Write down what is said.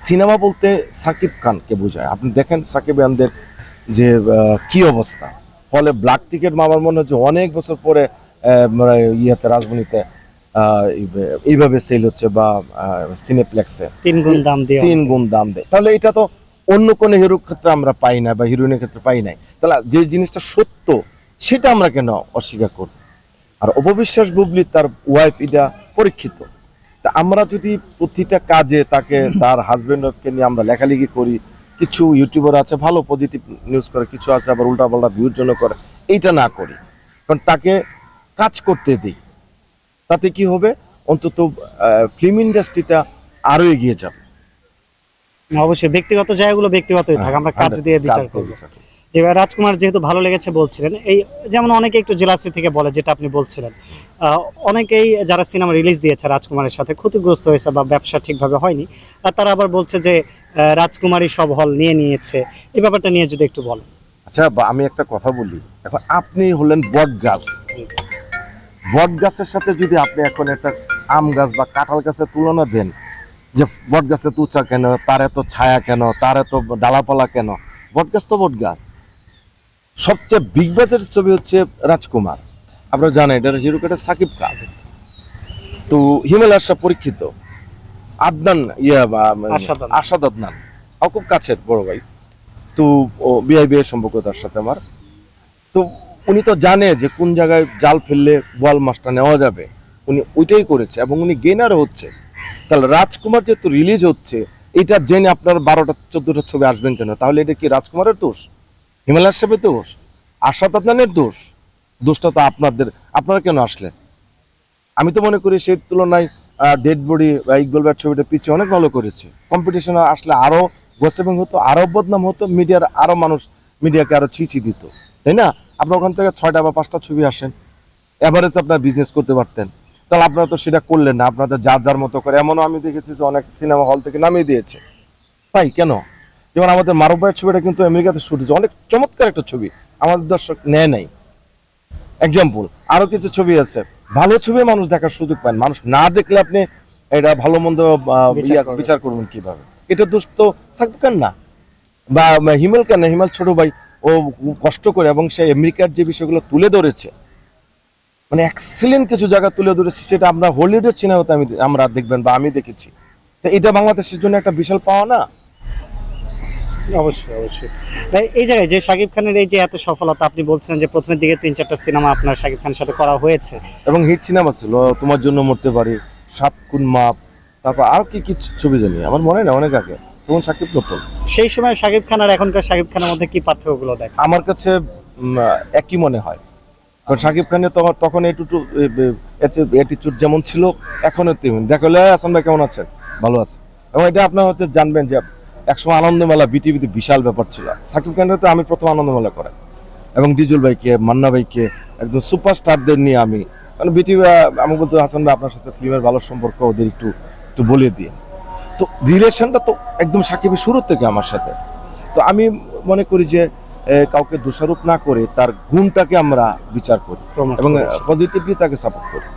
Cinema বলতে সাকিব খানকে বোঝায়। আপনি দেখেন সাকিব খানদের যে কি অবস্থা, ফলে ব্ল্যাক টিকেট আমার মনে হচ্ছে অনেক বছর পরে ইয়াতে রাজধানীতে এইভাবে সেল হচ্ছে বা সিনেপ্লেক্সে 3 গুণ দাম দেয়। তাহলে এটা তো অন্য কোনো হিরোর ক্ষেত্রে আমরা পাই না বা হিরোইনের ক্ষেত্রে পাই নাই। তাহলে যে জিনিসটা সত্য সেটা আমরা কেন অস্বীকার করব? আর অপবিশ্বাস বুবলি তার ওয়াইফ এটা পরীক্ষিত। তা আমরা যদি প্রতিটা কাজে তাকে তার হাজবেন্ড ওয়াইফকে নিয়ে আমরা লেখালেখি করি, কিছু ইউটিউবার আছে ভালো পজিটিভ নিউজ করে, কিছু আছে আবার উল্টাপাল্টা ভিউর জন্য করে, এইটা না করি, কারণ তাকে কাজ করতে দিই। তাতে কি হবে, অন্তত ফিল্ম ইন্ডাস্ট্রিটা আরো এগিয়ে যাবে। অবশ্যই ব্যক্তিগত জায়গাগুলো ব্যক্তিগতই থাকে, আমরা কাজ দিয়ে বিচার করব। এবার রাজকুমার যেহেতু ভালো লেগেছে বলছিলেন, এই যেমন অনেকে একটু জেলাসি থেকে বলে, যেটা আপনি বলছিলেন, অনেকেই যারা সিনেমা রিলিজ দিয়েছে রাজকুমারের সাথে ক্ষতিগ্রস্ত হয়েছে বা ব্যবসা ঠিকভাবে হয়নি, আর তারা আবার বলছে যে রাজকুমারই সব হল নিয়ে নিয়েছে। এই ব্যাপারটা নিয়ে যদি একটু বলেন। আচ্ছা, আমি একটা কথা বলি, এখন আপনি হলেন বট গাছ, বট গাছের সাথে যদি আপনি এখন একটা আম গাছ বা কাঁঠাল গাছের তুলনা দেন, যে বট গাছে এত উঁচা কেন, তার এত ছায়া কেন, তার এত ডালাপালা কেন, বট গাছ তো বট গাছ। সবচেয়ে বিগ বাজেটের ছবি হচ্ছে রাজকুমার, আপনারা জানেন এটার হিরো কেটে সাকিব খান, তো হিমালয়ের সব পরীক্ষিত আদনান আসাদ আদনান খুব কাছের বড় ভাই, তো বিয়ে সম্পর্ক তার সাথে আমার। তো উনি তো জানে যে কোন জায়গায় জাল ফেললে বোয়াল মাছটা নেওয়া যাবে, উনি ওইটাই করেছে এবং উনি গেনারও হচ্ছে। তাহলে রাজকুমার যেহেতু রিলিজ হচ্ছে, এটা জেনে আপনার 12টা 14টা ছবি আসবেন কেন? তাহলে এটা কি রাজকুমারের দোষ, হিমালয় সাহেবের দোষ, আশাদ আদনানের দোষ? দোষটা তো আপনাদের, আপনারা কেন আসলেন? আমি তো মনে করি সেই তুলনায় ডেড বডি বা ইকবাল ভাইয়ের ছবিটা পিছিয়ে অনেক ভালো করেছে। কম্পিটিশনে আসলে আরো গোসিপিং হতো, আরো বদনাম হতো, মিডিয়ার আরো মানুষ মিডিয়াকে আরো ছিচি দিত, তাই না? আপনার ওখান থেকে 6টা বা 5টা ছবি আসেন, এভারেজ আপনার বিজনেস করতে পারতেন। তাহলে আপনারা তো সেটা করলেন না, আপনাদের যার যার মতো করে। এমনও আমি দেখেছি যে অনেক সিনেমা হল থেকে নামিয়ে দিয়েছে। তাই কেন? যেমন আমাদের মারুফ ভাইয়ের ছবিটা কিন্তু আমেরিকাতে শুট হয়েছে, অনেক চমৎকার একটা ছবি, আমাদের দর্শক নেয় নাই। এক্সাম্পল আরো কিছু ছবি আছে, ভালো ছবি মানুষ দেখার সুযোগ পান, মানুষ না দেখলে আপনি এটা ভালো মন্দ বিচার করবেন কিভাবে? এটা দোষ তো সাকিব খান না বা হিমেল খান না, হিমেল ছোট ভাই, ও কষ্ট করে এবং সে আমেরিকার যে বিষয়গুলো তুলে ধরেছে, মানে এক্সিলেন্ট কিছু জায়গা তুলে ধরেছে, সেটা আমরা হলিউডের সিনেমাতে আমরা দেখবেন বা আমি দেখেছি। তো এটা বাংলাদেশের জন্য একটা বিশাল পাওয়া না? অবশ্যই অবশ্যই। এই জায়গায় যে শাকিব খানের এই যে এত সফলতা, আপনি বলছেন যে প্রথমের দিকে 3-4টা সিনেমা আপনার শাকিব খানের সাথে করা হয়েছে এবং হিট সিনেমা ছিল, তোমার জন্য মরতে পারি, 7 খুন মাপ, তারপর আর কি কি ছবি জানি আমার মনে না, অনেক আগে, তখন শাকিব নতুন। সেই সময় শাকিব খান আর এখনকার শাকিব খানের মধ্যে কি পার্থক্যগুলো দেখেন? আমার কাছে একই মনে হয়, কারণ শাকিব খানের তখন অ্যাটিটিউড যেমন ছিল এখনো তেমন। দেখলে হাসান ভাই কেমন আছেন? ভালো আছে। এবং এটা আপনার হয়তো জানবেন যে একসময় আনন্দমেলা বিটিভিতে বিশাল ব্যাপার ছিল। শাকিব খানের তো আমি প্রথম আনন্দমেলা করেন, এবং ডিজুল ভাইকে, মান্না ভাইকে, একদম সুপারস্টারদের নিয়ে আমি, কারণ বিটিভি আমি বলতো হাসান ভাই আপনার সাথে ফিল্মের ভালো সম্পর্ক, ওদের একটু একটু বলে দিয়ে। তো রিলেশনটা তো একদম শাকিবের শুরু থেকে আমার সাথে। তো আমি মনে করি যে কাউকে দোষারোপ না করে তার গুণটাকে আমরা বিচার করি এবং পজিটিভলি তাকে সাপোর্ট করি।